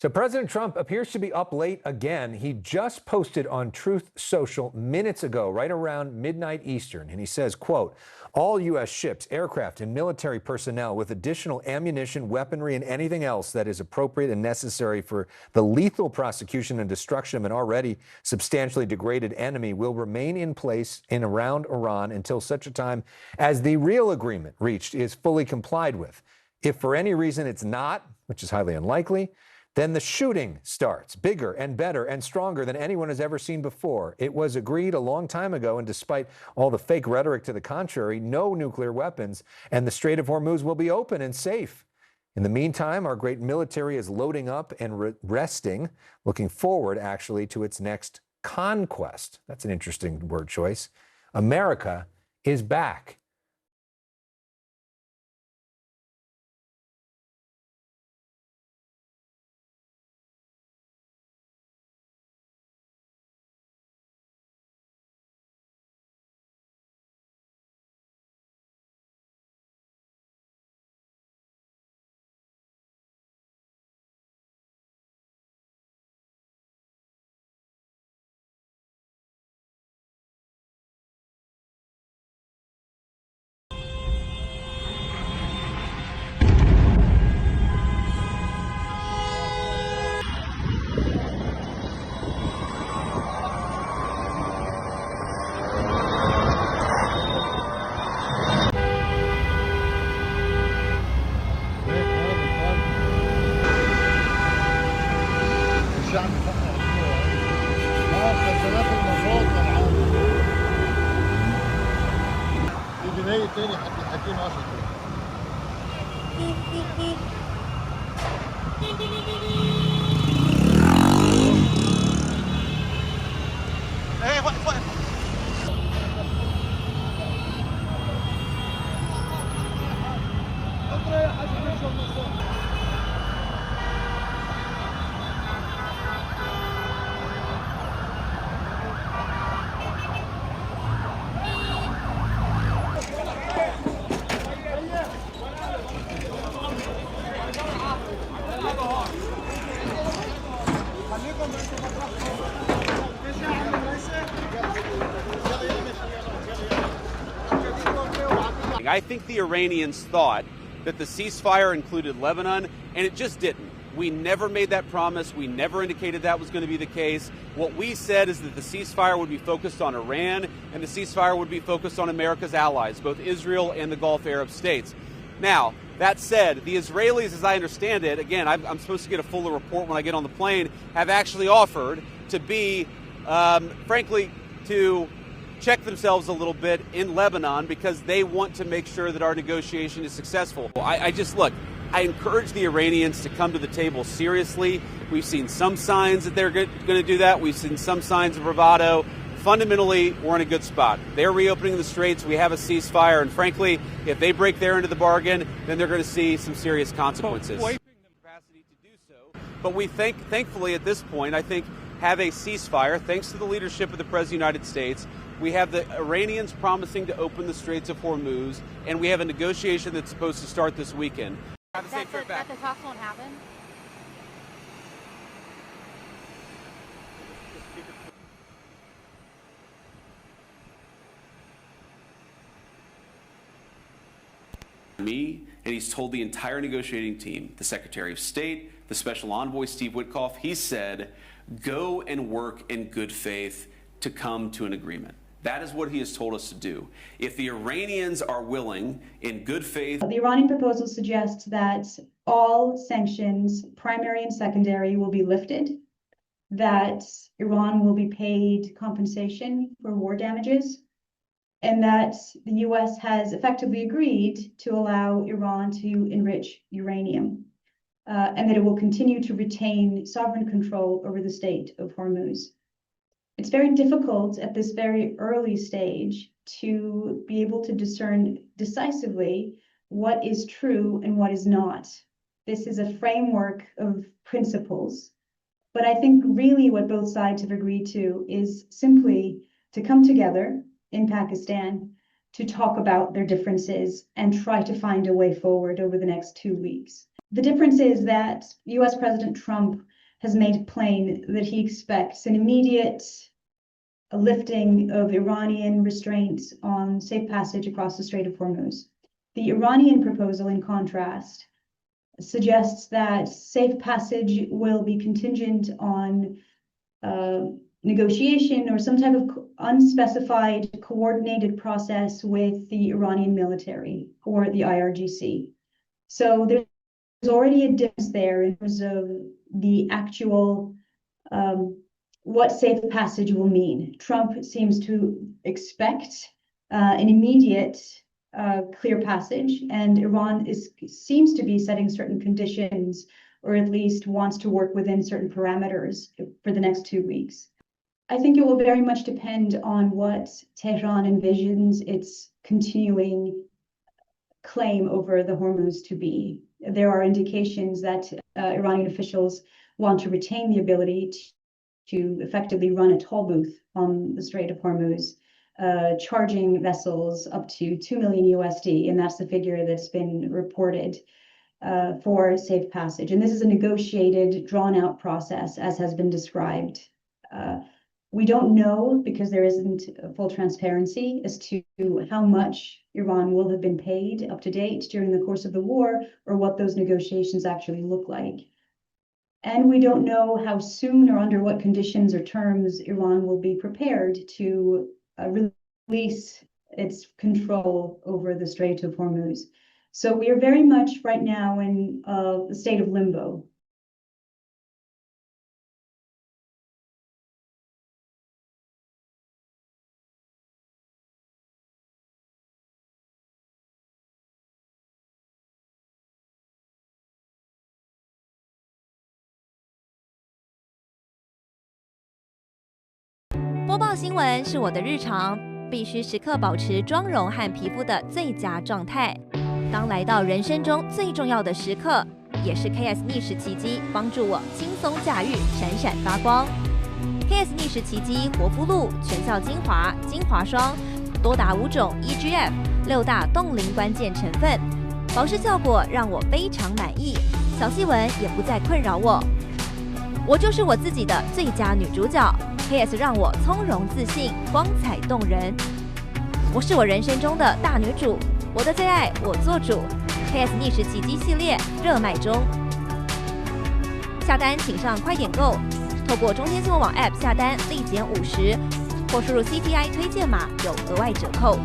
So President Trump appears to be up late again. He just posted on Truth Social minutes ago, right around midnight Eastern, and he says, quote, all U.S. ships, aircraft, and military personnel with additional ammunition, weaponry, and anything else that is appropriate and necessary for the lethal prosecution and destruction of an already substantially degraded enemy will remain in place in around Iran until such a time as the real agreement reached is fully complied with. If for any reason it's not, which is highly unlikely, then the shooting starts, bigger and better and stronger than anyone has ever seen before. It was agreed a long time ago, and despite all the fake rhetoric to the contrary, no nuclear weapons, and the Strait of Hormuz will be open and safe. In the meantime, our great military is loading up and resting, looking forward, actually, to its next conquest. That's an interesting word choice. America is back. I think the Iranians thought that the ceasefire included Lebanon, and it just didn't. We never made that promise. We never indicated that was going to be the case. What we said is that the ceasefire would be focused on Iran, and the ceasefire would be focused on America's allies, both Israel and the Gulf Arab states. Now, that said, the Israelis, as I understand it, again, I'm supposed to get a fuller report when I get on the plane, have actually offered to be, frankly, to check themselves a little bit in Lebanon because they want to make sure that our negotiation is successful. I encourage the Iranians to come to the table seriously. We've seen some signs that they're going to do that. We've seen some signs of bravado. Fundamentally, we're in a good spot. They're reopening the straits. We have a ceasefire. And frankly, if they break their end of the bargain, then they're going to see some serious consequences. But we thankfully, at this point, I think, have a ceasefire, thanks to the leadership of the President of the United States. We have the Iranians promising to open the Straits of Hormuz, and we have a negotiation that's supposed to start this weekend. That the talks won't happen? Me, and he's told the entire negotiating team, the Secretary of State, the Special Envoy Steve Witkoff, he said, go and work in good faith to come to an agreement. That is what he has told us to do. If the Iranians are willing, in good faith... The Iranian proposal suggests that all sanctions, primary and secondary, will be lifted, that Iran will be paid compensation for war damages, and that the U.S. has effectively agreed to allow Iran to enrich uranium, and that it will continue to retain sovereign control over the Strait of Hormuz. It's very difficult at this very early stage to be able to discern decisively what is true and what is not. This is a framework of principles, but I think really what both sides have agreed to is simply to come together in Pakistan to talk about their differences and try to find a way forward over the next 2 weeks. The difference is that US President Trump has made plain that he expects an immediate lifting of Iranian restraints on safe passage across the Strait of Hormuz. The Iranian proposal, in contrast, suggests that safe passage will be contingent on negotiation or some type of unspecified coordinated process with the Iranian military or the IRGC. So there's already a difference there in terms of the actual what safe passage will mean. Trump seems to expect an immediate clear passage, and Iran seems to be setting certain conditions, or at least wants to work within certain parameters for the next 2 weeks. I think it will very much depend on what Tehran envisions its continuing claim over the Hormuz to be. There are indications that Iranian officials want to retain the ability to effectively run a toll booth on the Strait of Hormuz, charging vessels up to $2 million USD, and that's the figure that's been reported for safe passage. And this is a negotiated, drawn-out process, as has been described. We don't know, because there isn't full transparency as to how much Iran will have been paid up to date during the course of the war, or what those negotiations actually look like. And we don't know how soon or under what conditions or terms Iran will be prepared to release its control over the Strait of Hormuz. So we are very much right now in the state of limbo. 播报新闻是我的日常，必须时刻保持妆容和皮肤的最佳状态。当来到人生中最重要的时刻，也是 KS 逆时奇迹帮助我轻松驾驭，闪闪发光。KS 逆时奇迹活肤露全效精华、精华霜，多达5种 EGF 6大冻龄关键成分，保湿效果让我非常满意，小细纹也不再困扰我。我就是我自己的最佳女主角。 KS 让我从容自信，光彩动人。我是我人生中的大女主，我的最爱我做主。KS 逆时奇迹系列热卖中，下单请上快点购，透过中天新闻网 App 下单立减50，或输入 CTI 推荐码有额外折扣。